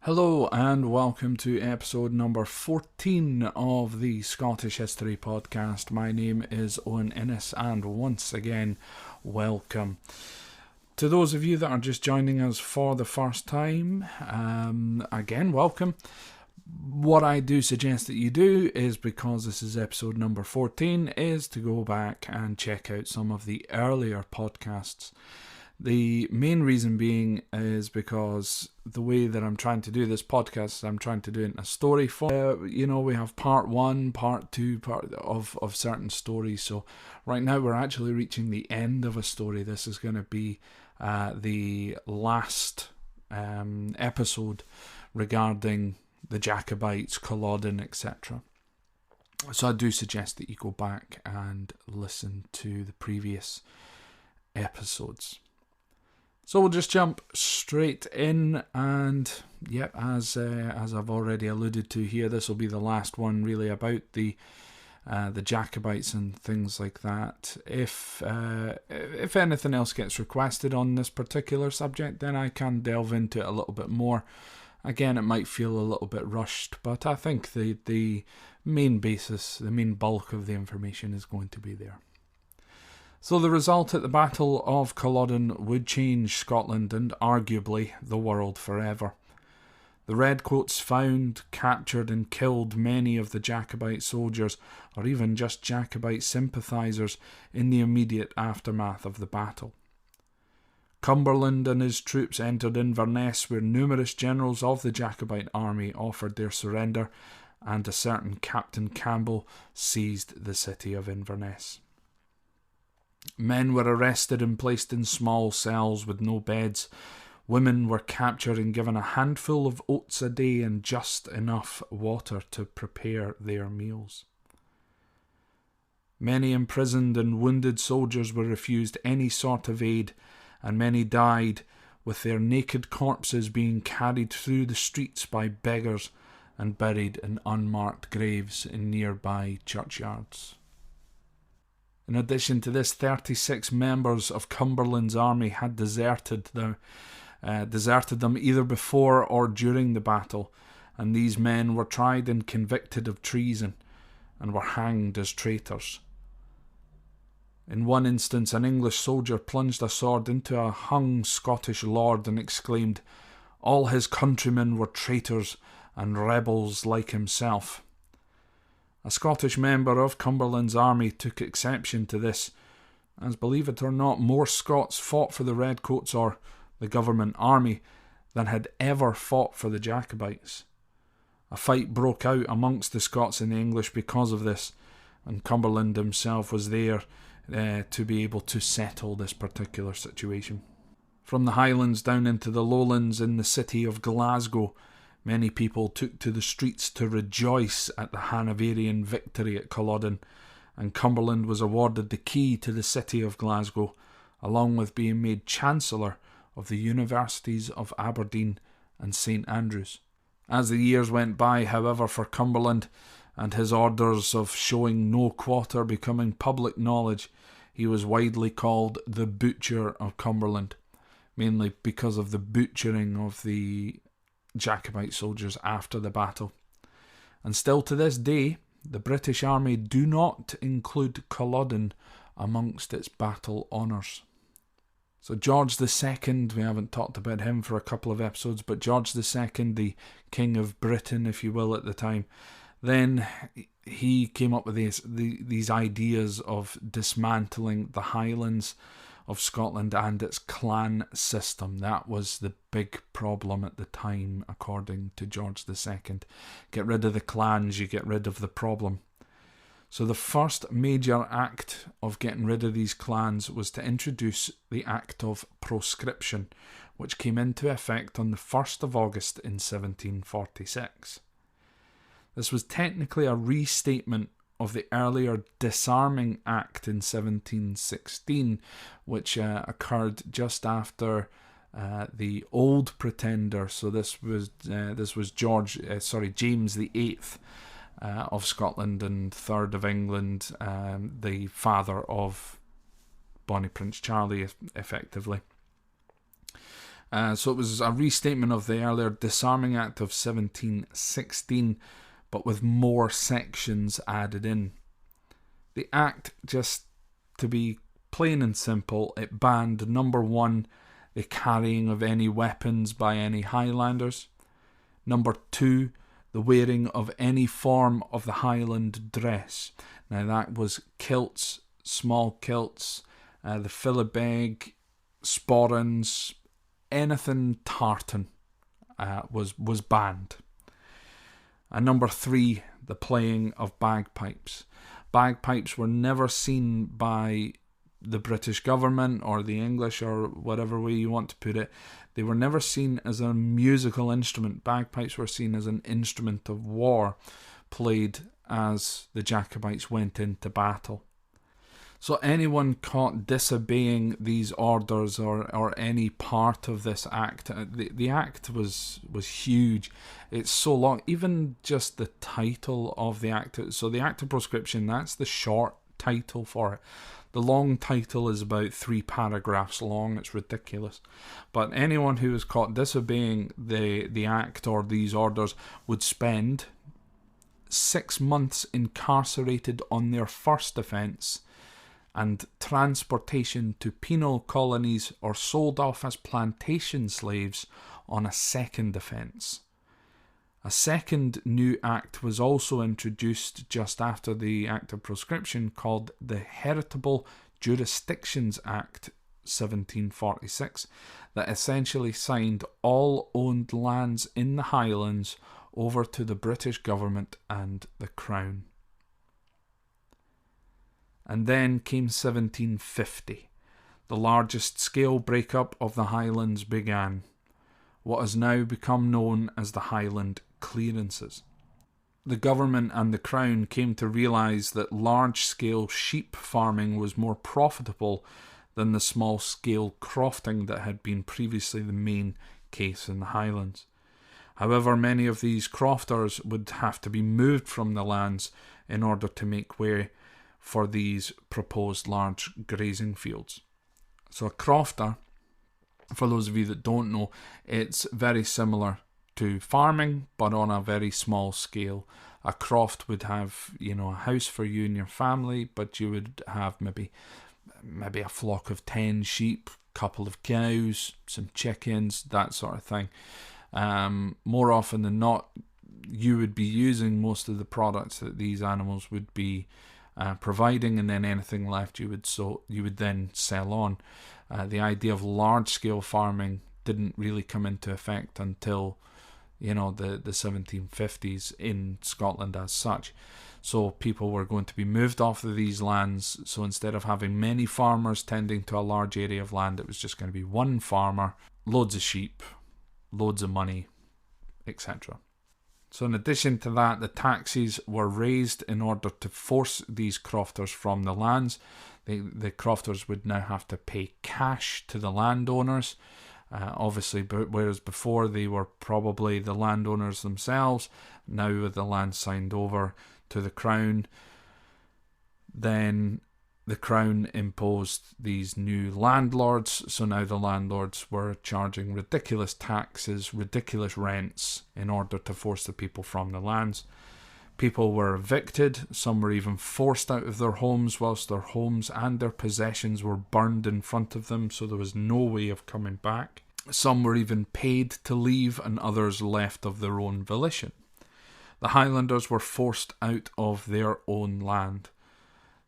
Hello and welcome to episode number 14 of the Scottish History Podcast. My name is Owen and once again, welcome. To those of you that are just joining us for the first time, again, welcome. What I do suggest that you do is, because this is episode number 14, is to go back and check out some of the earlier podcasts. The main reason being is because the way that I'm trying to do this podcast, I'm trying to do it in a story form. We have part one, part two, of certain stories. So right now we're actually reaching the end of a story. This is going to be the last episode regarding the Jacobites, Culloden, etc. So I do suggest that you go back and listen to the previous episodes. So we'll just jump straight in, and as I've already alluded to here, this will be the last one really about the Jacobites and things like that. If anything else gets requested on this particular subject, then I can delve into it a little bit more. Again, it might feel a little bit rushed, but I think the main basis, the main bulk of the information is going to be there. So the result at the Battle of Culloden would change Scotland and arguably the world forever. The Redcoats found, captured and killed many of the Jacobite soldiers, or even just Jacobite sympathisers, in the immediate aftermath of the battle. Cumberland and his troops entered Inverness, where numerous generals of the Jacobite army offered their surrender, and a certain Captain Campbell seized the city of Inverness. Men were arrested and placed in small cells with no beds. Women were captured and given a handful of oats a day and just enough water to prepare their meals. Many imprisoned and wounded soldiers were refused any sort of aid, and many died, with their naked corpses being carried through the streets by beggars and buried in unmarked graves in nearby churchyards. In addition to this, 36 members of Cumberland's army had deserted them either before or during the battle, and these men were tried and convicted of treason and were hanged as traitors. In one instance, an English soldier plunged a sword into a hung Scottish lord and exclaimed, "All his countrymen were traitors and rebels like himself." A Scottish member of Cumberland's army took exception to this, as, believe it or not, more Scots fought for the Redcoats or the government army than had ever fought for the Jacobites. A fight broke out amongst the Scots and the English because of this, and Cumberland himself was there to be able to settle this particular situation. From the Highlands down into the Lowlands in the city of Glasgow, many people took to the streets to rejoice at the Hanoverian victory at Culloden, and Cumberland was awarded the key to the city of Glasgow, along with being made Chancellor of the Universities of Aberdeen and St Andrews. As the years went by, however, for Cumberland, and his orders of showing no quarter becoming public knowledge, he was widely called the Butcher of Cumberland, mainly because of the butchering of the Jacobite soldiers after the battle. And still to this day, the British Army do not include Culloden amongst its battle honours. So George II, we haven't talked about him for a couple of episodes, but George II, the King of Britain, if you will, at the time, then he came up with these ideas of dismantling the Highlands of Scotland and its clan system. That was the big problem at the time, according to George II. Get rid of the clans, you get rid of the problem. So the first major act of getting rid of these clans was to introduce the Act of Proscription, which came into effect on the 1st of August in 1746. This was technically a restatement of the earlier Disarming Act in 1716, which occurred just after the Old Pretender. So this was James VIII of Scotland and Third of England, the father of Bonnie Prince Charlie, effectively. So it was a restatement of the earlier Disarming Act of 1716, but with more sections added in. The Act, just to be plain and simple, it banned, number 1, the carrying of any weapons by any Highlanders. Number 2, the wearing of any form of the Highland dress. Now that was kilts, small kilts, the philibeg, sporrans, anything tartan was banned. And number 3, the playing of bagpipes. Bagpipes were never seen by the British government or the English, or whatever way you want to put it. They were never seen as a musical instrument. Bagpipes were seen as an instrument of war, played as the Jacobites went into battle. So anyone caught disobeying these orders or any part of this act, the act was huge. It's so long, even just the title of the act. So the Act of Proscription, that's the short title for it. The long title is about 3 paragraphs long. It's ridiculous. But anyone who was caught disobeying the act or these orders would spend 6 months incarcerated on their first offence, and transportation to penal colonies or sold off as plantation slaves on a second offence. A second new act was also introduced just after the Act of Proscription, called the Heritable Jurisdictions Act 1746, that essentially signed all owned lands in the Highlands over to the British government and the Crown. And then came 1750. The largest scale breakup of the Highlands began. What has now become known as the Highland Clearances. The government and the Crown came to realise that large-scale sheep farming was more profitable than the small-scale crofting that had been previously the main case in the Highlands. However, many of these crofters would have to be moved from the lands in order to make way for these proposed large grazing fields. So a crofter, for those of you that don't know, it's very similar to farming, but on a very small scale. A croft would have, a house for you and your family, but you would have maybe a flock of 10 sheep, couple of cows, some chickens, that sort of thing. More often than not, you would be using most of the products that these animals would be providing, and then anything left you would then sell on. The idea of large-scale farming didn't really come into effect until the 1750s in Scotland as such. So people were going to be moved off of these lands. So instead of having many farmers tending to a large area of land, it was just going to be one farmer, loads of sheep, loads of money, etc. So in addition to that, the taxes were raised in order to force these crofters from the lands. The crofters would now have to pay cash to the landowners. Obviously, whereas before they were probably the landowners themselves, now with the land signed over to the Crown, then the Crown imposed these new landlords. So now the landlords were charging ridiculous taxes, ridiculous rents in order to force the people from the lands. People were evicted. Some were even forced out of their homes, whilst their homes and their possessions were burned in front of them, so there was no way of coming back. Some were even paid to leave, and others left of their own volition. The Highlanders were forced out of their own land.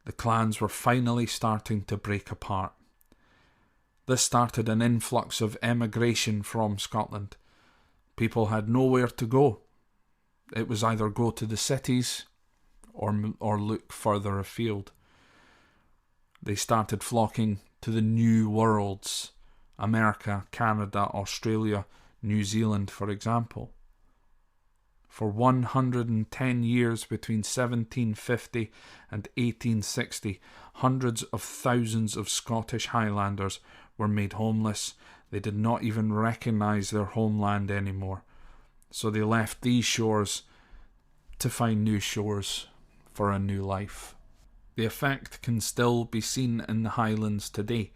The clans were finally starting to break apart. This started an influx of emigration from Scotland. People had nowhere to go. It was either go to the cities or look further afield. They started flocking to the new worlds, America, Canada, Australia, New Zealand, for example. For 110 years between 1750 and 1860, hundreds of thousands of Scottish Highlanders were made homeless. They did not even recognise their homeland anymore. So they left these shores to find new shores for a new life. The effect can still be seen in the Highlands today.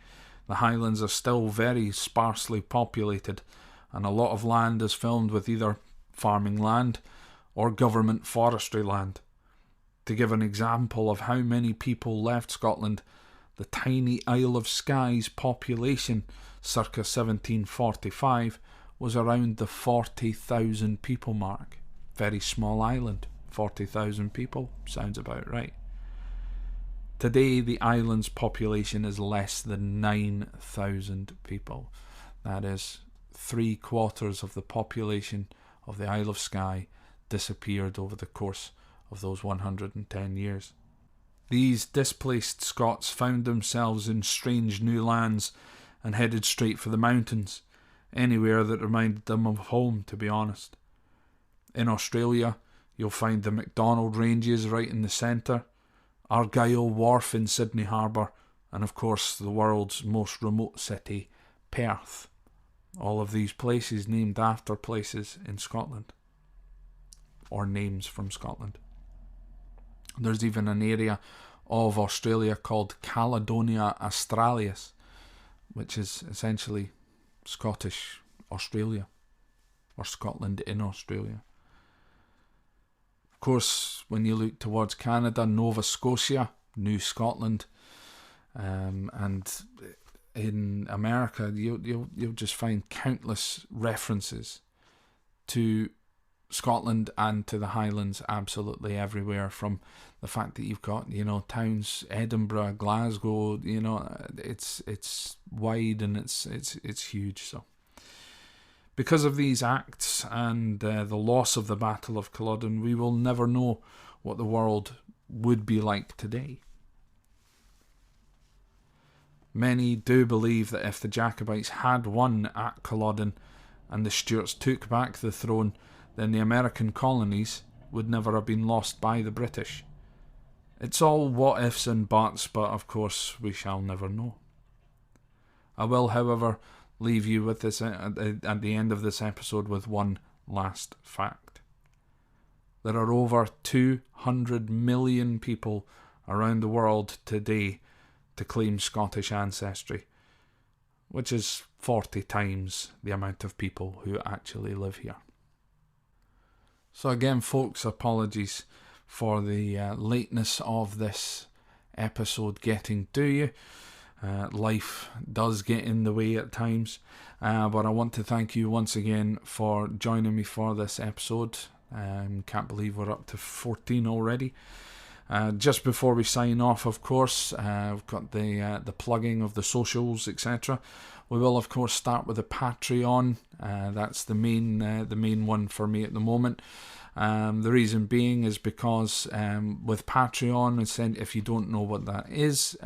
The Highlands are still very sparsely populated, and a lot of land is filmed with either farming land or government forestry land. To give an example of how many people left Scotland, the tiny Isle of Skye's population circa 1745 was around the 40,000 people mark. Very small island, 40,000 people, sounds about right. Today the island's population is less than 9,000 people. That is 3/4 of the population of the Isle of Skye disappeared over the course of those 110 years. These displaced Scots found themselves in strange new lands and headed straight for the mountains, anywhere that reminded them of home, to be honest. In Australia, you'll find the MacDonald Ranges right in the centre, Argyll Wharf in Sydney Harbour, and of course the world's most remote city, Perth. All of these places named after places in Scotland, or names from Scotland. There's even an area of Australia called Caledonia Australis, which is essentially Scottish Australia, or Scotland in Australia. Of course, when you look towards Canada, Nova Scotia, New Scotland, and in America, you'll just find countless references to Scotland and to the Highlands absolutely everywhere, from the fact that you've got, towns, Edinburgh, Glasgow, it's wide and it's huge. So because of these acts and the loss of the Battle of Culloden, we will never know what the world would be like today. Many do believe that if the Jacobites had won at Culloden and the Stuarts took back the throne, then the American colonies would never have been lost by the British. It's all what ifs and buts, but of course we shall never know. I will, however, leave you with this at the end of this episode with one last fact. There are over 200 million people around the world today to claim Scottish ancestry, which is 40 times the amount of people who actually live here. So again, folks, apologies for the lateness of this episode getting to you. Life does get in the way at times, but I want to thank you once again for joining me for this episode. Can't believe we're up to 14 already. Just before we sign off, of course, we've got the plugging of the socials, etc. We will, of course, start with the Patreon. That's the main one for me at the moment. The reason being is because with Patreon, if you don't know what that is,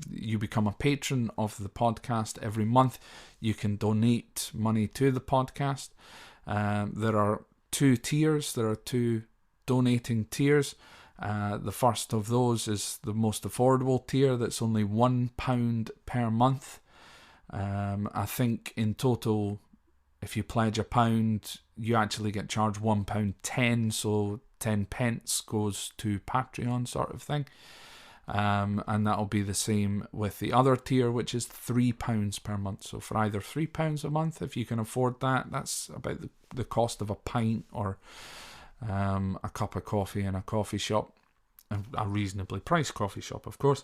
you become a patron of the podcast every month. You can donate money to the podcast. There are two tiers. There are two donating tiers. The first of those is the most affordable tier. That's only £1 per month. I think in total, if you pledge £1, you actually get charged £1.10, so 10 pence goes to Patreon, sort of thing. And that'll be the same with the other tier, which is £3 per month. So for either £3 a month, if you can afford that, that's about the cost of a pint or a cup of coffee in a coffee shop, a reasonably priced coffee shop, of course.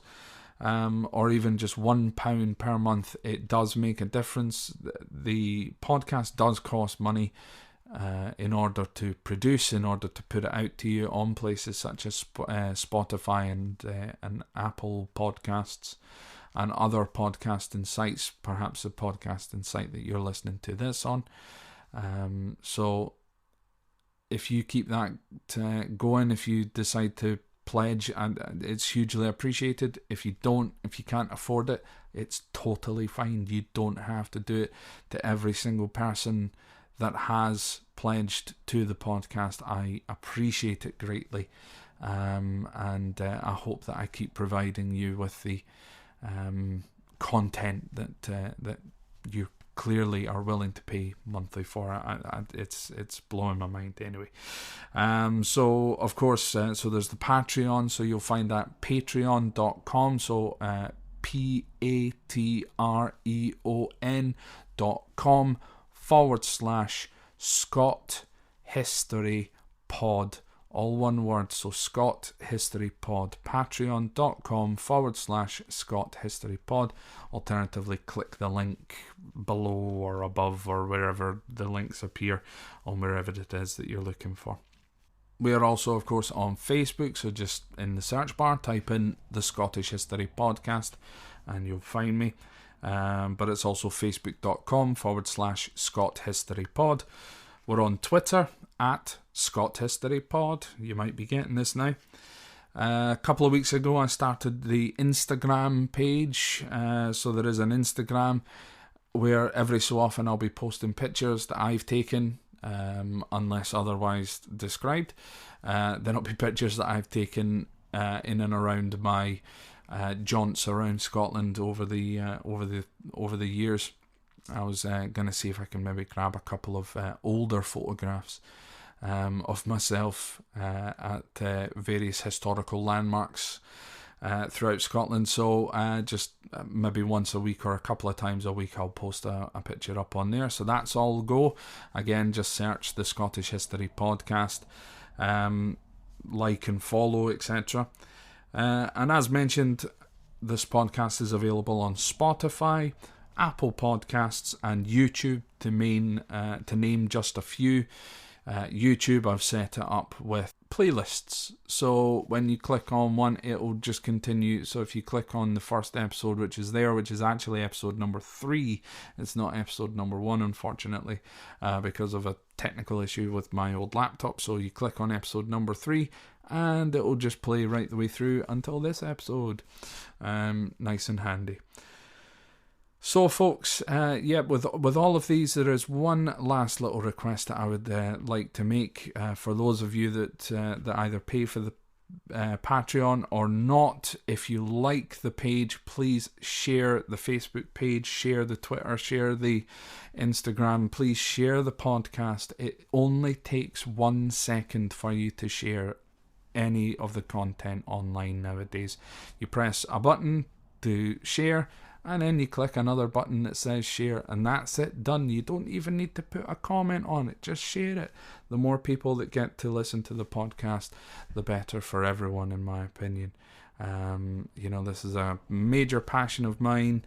Or even just £1 per month. It does make a difference. The podcast does cost money in order to produce, in order to put it out to you on places such as Spotify and Apple Podcasts and other podcasting sites, perhaps the podcasting site that you're listening to this on. So if you keep that going, if you decide to pledge, and it's hugely appreciated. If you can't afford it, it's totally fine. You don't have to do it. To every single person that has pledged to the podcast, I appreciate it greatly, and I hope that I keep providing you with the content that you clearly are willing to pay monthly for. It's blowing my mind anyway. So of course, so there's the Patreon, so you'll find that patreon.com, so patreon.com/Scott History Pod. All one word, so Scott History Pod. Patreon.com/Scott History Pod. Alternatively, click the link below or above or wherever the links appear on wherever it is that you're looking for. We are also, of course, on Facebook, so just in the search bar, type in the Scottish History Podcast and you'll find me. But it's also facebook.com/Scott History Pod. We're on Twitter at Scott History Pod. You might be getting this now. A couple of weeks ago, I started the Instagram page. So there is an Instagram where every so often I'll be posting pictures that I've taken, unless otherwise described. Then it'll be pictures that I've taken in and around my jaunts around Scotland over the years. I was going to see if I can maybe grab a couple of older photographs of myself at various historical landmarks throughout Scotland. So just maybe once a week or a couple of times a week I'll post a picture up on there. So that's all go. Again, just search the Scottish History Podcast, like and follow, etc. And as mentioned, this podcast is available on Spotify, Apple Podcasts and YouTube, to name just a few. YouTube, I've set it up with playlists, so when you click on one, it'll just continue. So if you click on the first episode, which is actually episode number 3, it's not episode number 1, unfortunately, because of a technical issue with my old laptop. So you click on episode number 3 and it'll just play right the way through until this episode. Nice and handy. So, folks, with all of these, there is one last little request that I would like to make for those of you that either pay for the Patreon or not. If you like the page, please share the Facebook page, share the Twitter, share the Instagram. Please share the podcast. It only takes 1 second for you to share any of the content online nowadays. You press a button to share, and then you click another button that says share, and that's it, done. You don't even need to put a comment on it, just share it. The more people that get to listen to the podcast, the better for everyone, in my opinion. This is a major passion of mine,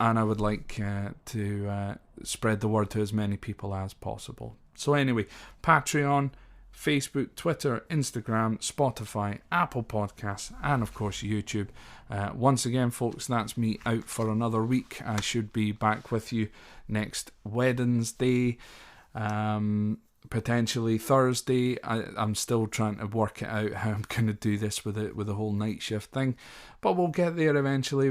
and I would like to spread the word to as many people as possible. So anyway, Patreon, Facebook, Twitter, Instagram, Spotify, Apple Podcasts, and of course YouTube. Once again, folks, that's me out for another week. I should be back with you next Wednesday, potentially Thursday. I'm still trying to work it out how I'm going to do this with the whole night shift thing, but we'll get there eventually.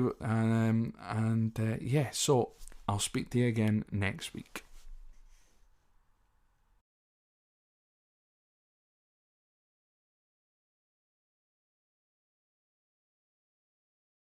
So I'll speak to you again next week.